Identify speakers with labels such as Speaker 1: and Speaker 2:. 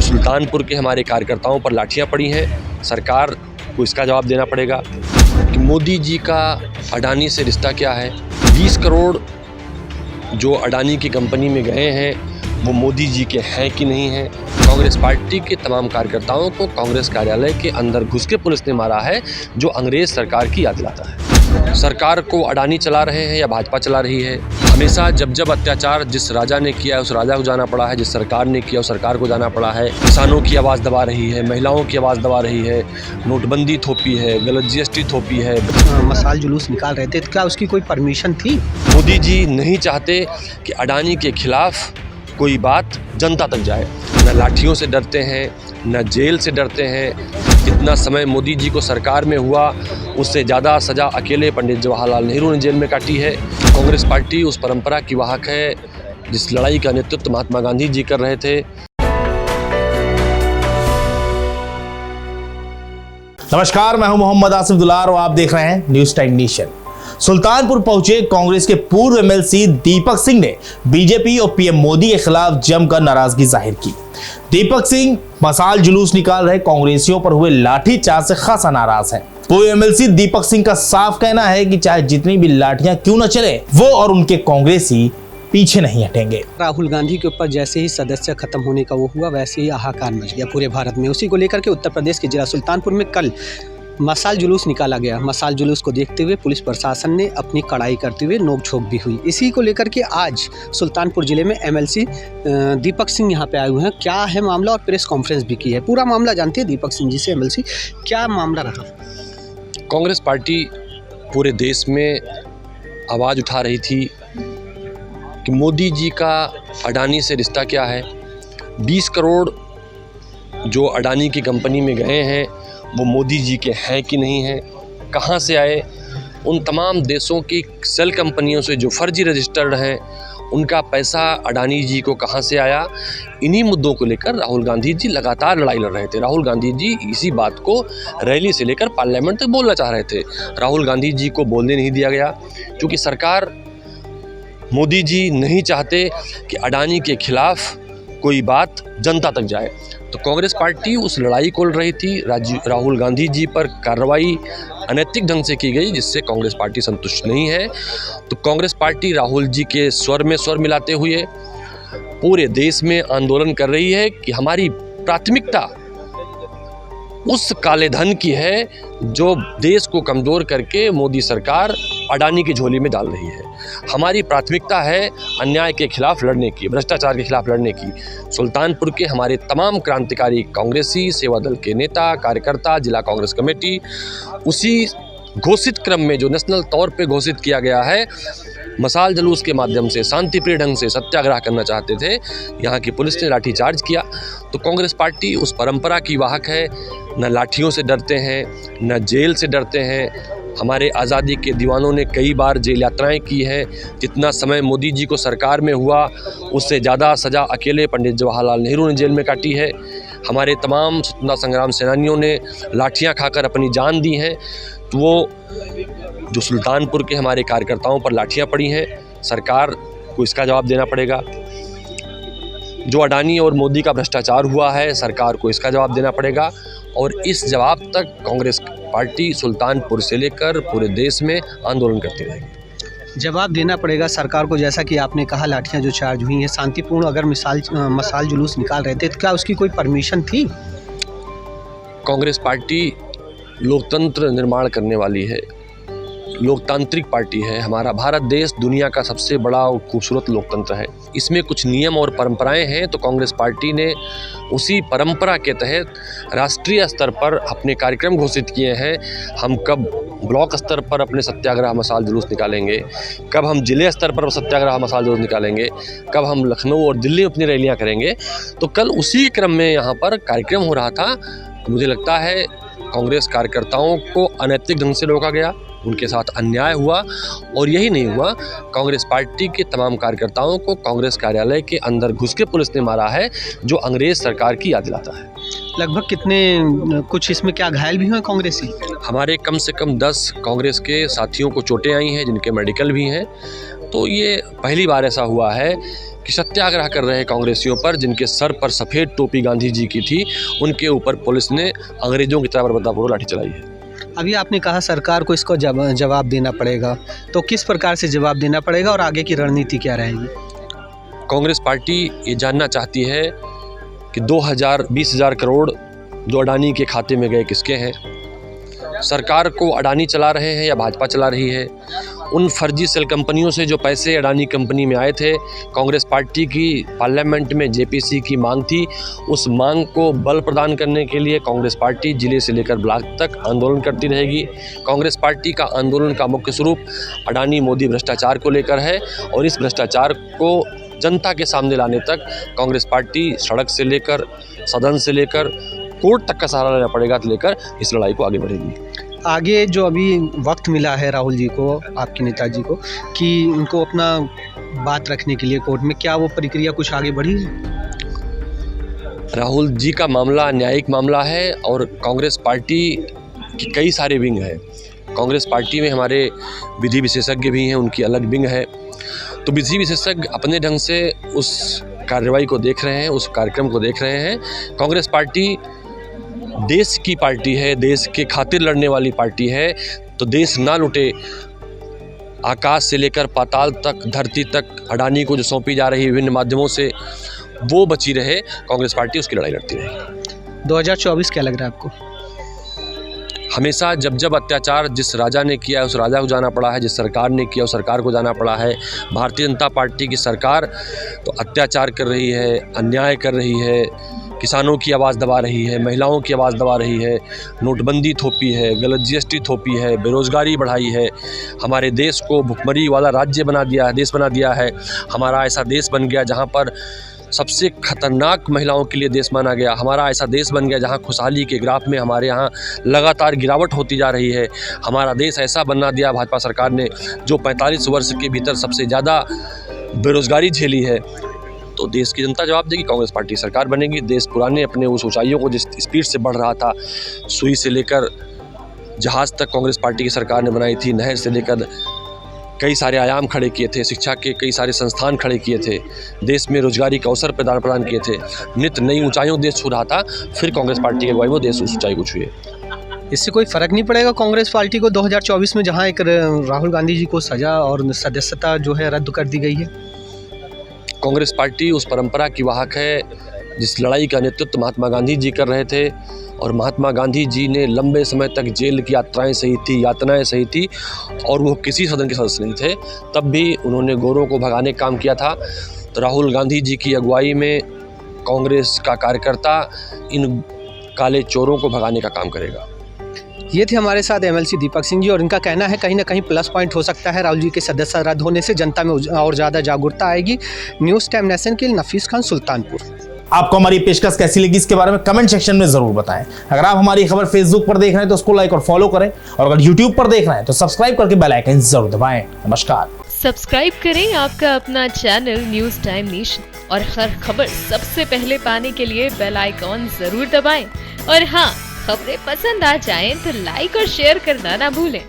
Speaker 1: सुल्तानपुर के हमारे कार्यकर्ताओं पर लाठियां पड़ी हैं, सरकार को इसका जवाब देना पड़ेगा कि मोदी जी का अडानी से रिश्ता क्या है। 20 करोड़ जो अडानी की कंपनी में गए हैं वो मोदी जी के हैं कि नहीं हैं। कांग्रेस पार्टी के तमाम कार्यकर्ताओं को कांग्रेस कार्यालय के अंदर घुस के पुलिस ने मारा है, जो अंग्रेज सरकार की याद दिलाता है। सरकार को अडानी चला रहे हैं या भाजपा चला रही है। हमेशा जब अत्याचार जिस राजा ने किया है उस राजा को जाना पड़ा है, जिस सरकार ने किया उस सरकार को जाना पड़ा है। किसानों की आवाज़ दबा रही है, महिलाओं की आवाज़ दबा रही है, नोटबंदी थोपी है, गलत GST थोपी है।
Speaker 2: मसाल जुलूस निकाल रहे थे तो क्या उसकी कोई परमिशन थी?
Speaker 1: मोदी जी नहीं चाहते कि अडानी के खिलाफ कोई बात जनता तक जाए। न लाठियों से डरते हैं, न जेल से डरते हैं। जितना समय मोदी जी को सरकार में हुआ उससे ज़्यादा सज़ा अकेले पंडित जवाहरलाल नेहरू ने जेल में काटी है। कांग्रेस पार्टी उस परंपरा की वाहक है जिस लड़ाई का नेतृत्व महात्मा गांधी जी कर रहे थे।
Speaker 3: नमस्कार, मैं हूं मोहम्मद आसिफ दुलार और आप देख रहे हैं न्यूज़ टाइम नेशन। सुल्तानपुर पहुंचे कांग्रेस के पूर्व MLC दीपक सिंह ने बीजेपी और PM मोदी के खिलाफ जमकर नाराजगी जाहिर की। दीपक सिंह मसाल जुलूस निकाल रहे कांग्रेसियों पर हुए लाठीचार्ज से खासा नाराज है। पूर्व MLC दीपक सिंह का साफ कहना है कि चाहे जितनी भी लाठियां क्यों न चले, वो और उनके कांग्रेसी पीछे नहीं हटेंगे।
Speaker 2: राहुल गांधी के ऊपर जैसे ही सदस्य खत्म होने का वो हुआ, वैसे ही हाहाकार मच गया पूरे भारत में। उसी को लेकर के उत्तर प्रदेश के जिला सुल्तानपुर में कल मसाल जुलूस निकाला गया। मसाल जुलूस को देखते हुए पुलिस प्रशासन ने अपनी कड़ाई करते हुए नोक-झोंक भी हुई। इसी को लेकर के आज सुल्तानपुर जिले में MLC दीपक सिंह यहाँ पे आए हुए हैं। क्या है मामला, और प्रेस कॉन्फ्रेंस भी की है। पूरा मामला जानते हैं दीपक सिंह जी से। MLC, क्या मामला रहा?
Speaker 1: कांग्रेस पार्टी पूरे देश में आवाज़ उठा रही थी कि मोदी जी का अडानी से रिश्ता क्या है। 20 करोड़ जो अडानी की कंपनी में गए हैं वो मोदी जी के हैं कि नहीं हैं, कहाँ से आए। उन तमाम देशों की सेल कंपनियों से जो फर्जी रजिस्टर्ड हैं उनका पैसा अडानी जी को कहाँ से आया। इन्हीं मुद्दों को लेकर राहुल गांधी जी लगातार लड़ाई लड़ रहे थे। राहुल गांधी जी इसी बात को रैली से लेकर पार्लियामेंट तक बोलना चाह रहे थे। राहुल गांधी जी को बोलने नहीं दिया गया क्योंकि सरकार, मोदी जी नहीं चाहते कि अडानी के खिलाफ कोई बात जनता तक जाए। तो कांग्रेस पार्टी उस लड़ाई को लड़ रही थी। राहुल गांधी जी पर कार्रवाई अनैतिक ढंग से की गई, जिससे कांग्रेस पार्टी संतुष्ट नहीं है। तो कांग्रेस पार्टी राहुल जी के स्वर में स्वर मिलाते हुए पूरे देश में आंदोलन कर रही है कि हमारी प्राथमिकता उस काले धन की है जो देश को कमज़ोर करके मोदी सरकार अडानी की झोली में डाल रही है। हमारी प्राथमिकता है अन्याय के खिलाफ लड़ने की, भ्रष्टाचार के खिलाफ लड़ने की। सुल्तानपुर के हमारे तमाम क्रांतिकारी कांग्रेसी, सेवा दल के नेता, कार्यकर्ता, जिला कांग्रेस कमेटी, उसी घोषित क्रम में जो नेशनल तौर पे घोषित किया गया है, मसाल जुलूस के माध्यम से शांतिप्रिय ढंग से सत्याग्रह करना चाहते थे। यहाँ की पुलिस ने लाठीचार्ज किया। तो कांग्रेस पार्टी उस परंपरा की वाहक है। न लाठियों से डरते हैं, न जेल से डरते हैं। हमारे आज़ादी के दीवानों ने कई बार जेल यात्राएं की हैं। जितना समय मोदी जी को सरकार में हुआ उससे ज़्यादा सज़ा अकेले पंडित जवाहरलाल नेहरू ने जेल में काटी है। हमारे तमाम स्वतंत्रता संग्राम सेनानियों ने लाठियां खाकर अपनी जान दी हैं। तो वो जो सुल्तानपुर के हमारे कार्यकर्ताओं पर लाठियां पड़ी हैं, सरकार को इसका जवाब देना पड़ेगा। जो अडानी और मोदी का भ्रष्टाचार हुआ है, सरकार को इसका जवाब देना पड़ेगा। और इस जवाब तक कांग्रेस पार्टी सुल्तानपुर से लेकर पूरे देश में आंदोलन करती रहेगी।
Speaker 2: जवाब देना पड़ेगा सरकार को। जैसा कि आपने कहा, लाठियां जो चार्ज हुई हैं शांतिपूर्ण, अगर मसाल जुलूस निकाल रहे थे तो क्या उसकी कोई परमिशन थी?
Speaker 1: कांग्रेस पार्टी लोकतंत्र निर्माण करने वाली है, लोकतांत्रिक पार्टी है। हमारा भारत देश दुनिया का सबसे बड़ा और खूबसूरत लोकतंत्र है। इसमें कुछ नियम और परंपराएं हैं। तो कांग्रेस पार्टी ने उसी परंपरा के तहत राष्ट्रीय स्तर पर अपने कार्यक्रम घोषित किए हैं। हम कब ब्लॉक स्तर पर अपने सत्याग्रह मसाल जुलूस निकालेंगे, कब हम जिले स्तर पर सत्याग्रह मसाल जुलूस निकालेंगे, कब हम लखनऊ और दिल्ली में अपनी रैलियाँ करेंगे। तो कल उसी क्रम में यहाँ पर कार्यक्रम हो रहा था। मुझे लगता है कांग्रेस कार्यकर्ताओं को अनैतिक ढंग से रोका गया, उनके साथ अन्याय हुआ। और यही नहीं हुआ, कांग्रेस पार्टी के तमाम कार्यकर्ताओं को कांग्रेस कार्यालय के अंदर घुस के पुलिस ने मारा है, जो अंग्रेज सरकार की याद दिलाता है।
Speaker 2: लगभग कितने, कुछ इसमें क्या घायल भी हुए कांग्रेसी?
Speaker 1: हमारे कम से कम 10 कांग्रेस के साथियों को चोटें आई हैं, जिनके मेडिकल भी हैं। तो ये पहली बार ऐसा हुआ है कि सत्याग्रह कर रहे कांग्रेसियों पर, जिनके सर पर सफ़ेद टोपी गांधी जी की थी, उनके ऊपर पुलिस ने अंग्रेज़ों की तरह बर्बरतापूर्वक लाठी चलाई है।
Speaker 2: अभी आपने कहा सरकार को इसको जवाब देना पड़ेगा, तो किस प्रकार से जवाब देना पड़ेगा और आगे की रणनीति क्या रहेगी?
Speaker 1: कांग्रेस पार्टी ये जानना चाहती है कि 20,000 करोड़ जो अडानी के खाते में गए किसके हैं। सरकार को अडानी चला रहे हैं या भाजपा चला रही है। उन फर्जी सेल कंपनियों से जो पैसे अडानी कंपनी में आए थे, कांग्रेस पार्टी की पार्लियामेंट में जेपीसी की मांग थी। उस मांग को बल प्रदान करने के लिए कांग्रेस पार्टी जिले से लेकर ब्लॉक तक आंदोलन करती रहेगी। कांग्रेस पार्टी का आंदोलन का मुख्य स्वरूप अडानी मोदी भ्रष्टाचार को लेकर है और इस भ्रष्टाचार को जनता के सामने लाने तक कांग्रेस पार्टी सड़क से लेकर, सदन से लेकर, कोर्ट तक का सहारा लेना पड़ेगा तो लेकर इस लड़ाई को आगे बढ़ेगी।
Speaker 2: आगे जो अभी वक्त मिला है राहुल जी को, आपके नेताजी को, कि उनको अपना बात रखने के लिए कोर्ट में, क्या वो प्रक्रिया कुछ आगे बढ़ी है?
Speaker 1: राहुल जी का मामला न्यायिक मामला है और कांग्रेस पार्टी की कई सारे विंग हैं। कांग्रेस पार्टी में हमारे विधि विशेषज्ञ भी हैं, उनकी अलग विंग है। तो विधि विशेषज्ञ अपने ढंग से उस कार्रवाई को देख रहे हैं, उस कार्यक्रम को देख रहे हैं। कांग्रेस पार्टी देश की पार्टी है, देश के खातिर लड़ने वाली पार्टी है। तो देश ना लुटे, आकाश से लेकर पाताल तक, धरती तक अडानी को जो सौंपी जा रही विभिन्न माध्यमों से, वो बची रहे। कांग्रेस पार्टी उसकी लड़ाई लड़ती रहेगी।
Speaker 2: 2024 क्या लग रहा है आपको?
Speaker 1: हमेशा जब जब अत्याचार जिस राजा ने किया है उस राजा को जाना पड़ा है, जिस सरकार ने किया उस सरकार को जाना पड़ा है। भारतीय जनता पार्टी की सरकार तो अत्याचार कर रही है, अन्याय कर रही है, किसानों की आवाज़ दबा रही है, महिलाओं की आवाज़ दबा रही है, नोटबंदी थोपी है, गलत जीएसटी थोपी है, बेरोज़गारी बढ़ाई है, हमारे देश को भुखमरी वाला राज्य बना दिया है, देश बना दिया है। हमारा ऐसा देश बन गया जहाँ पर सबसे खतरनाक महिलाओं के लिए देश माना गया। हमारा ऐसा देश बन गया जहाँ खुशहाली के ग्राफ में हमारे यहाँ लगातार गिरावट होती जा रही है। हमारा देश ऐसा बना दिया भाजपा सरकार ने जो 45 वर्ष के भीतर सबसे ज़्यादा बेरोज़गारी झेली है। तो देश की जनता जवाब देगी, कांग्रेस पार्टी सरकार बनेगी। देश पुराने अपने उस ऊंचाइयों को जिस स्पीड से बढ़ रहा था, सुई से लेकर जहाज़ तक कांग्रेस पार्टी की सरकार ने बनाई थी, नहर से लेकर कई सारे आयाम खड़े किए थे, शिक्षा के कई सारे संस्थान खड़े किए थे, देश में रोजगारी के अवसर प्रदान किए थे, नित्य नई ऊंचाइयों देश छू रहा था। फिर कांग्रेस पार्टी के अगुवाई में देश उस ऊंचाई को छुए।
Speaker 2: इससे कोई फ़र्क नहीं पड़ेगा कांग्रेस पार्टी को 2024 में, जहां एक राहुल गांधी जी को सज़ा और सदस्यता जो है रद्द कर दी गई है?
Speaker 1: कांग्रेस पार्टी उस परंपरा की वाहक है जिस लड़ाई का नेतृत्व महात्मा गांधी जी कर रहे थे और महात्मा गांधी जी ने लंबे समय तक जेल की यात्राएं सही थी, यातनाएं सही थी और वो किसी सदन के सदस्य नहीं थे, तब भी उन्होंने गोरों को भगाने का काम किया था। तो राहुल गांधी जी की अगुवाई में कांग्रेस का कार्यकर्ता इन काले चोरों को भगाने का काम करेगा।
Speaker 2: ये थे हमारे साथ एमएलसी दीपक सिंह जी और इनका कहना है कहीं ना कहीं प्लस पॉइंट हो सकता है राहुल जी के सदस्य रद्द होने से, जनता में और ज़्यादा जागरूकता आएगी। न्यूज़ टाइम नेशन के लिए नफीस खान, सुल्तानपुर।
Speaker 3: आपको हमारी पेशकश कैसी लगी इसके बारे में कमेंट सेक्शन में जरूर बताएं। अगर आप हमारी खबर फेसबुक पर देख रहे हैं तो उसको लाइक और फॉलो करें और अगर यूट्यूब पर देख रहे हैं तो सब्सक्राइब करके बेल आइकन जरूर दबाएं। नमस्कार।
Speaker 4: सब्सक्राइब करें आपका अपना चैनल न्यूज़ टाइम नेशन और हर खबर सबसे पहले पाने के लिए बेल आइकॉन जरूर दबाएं। और हाँ, खबरें पसंद आ जाएं तो लाइक और शेयर करना ना भूलें।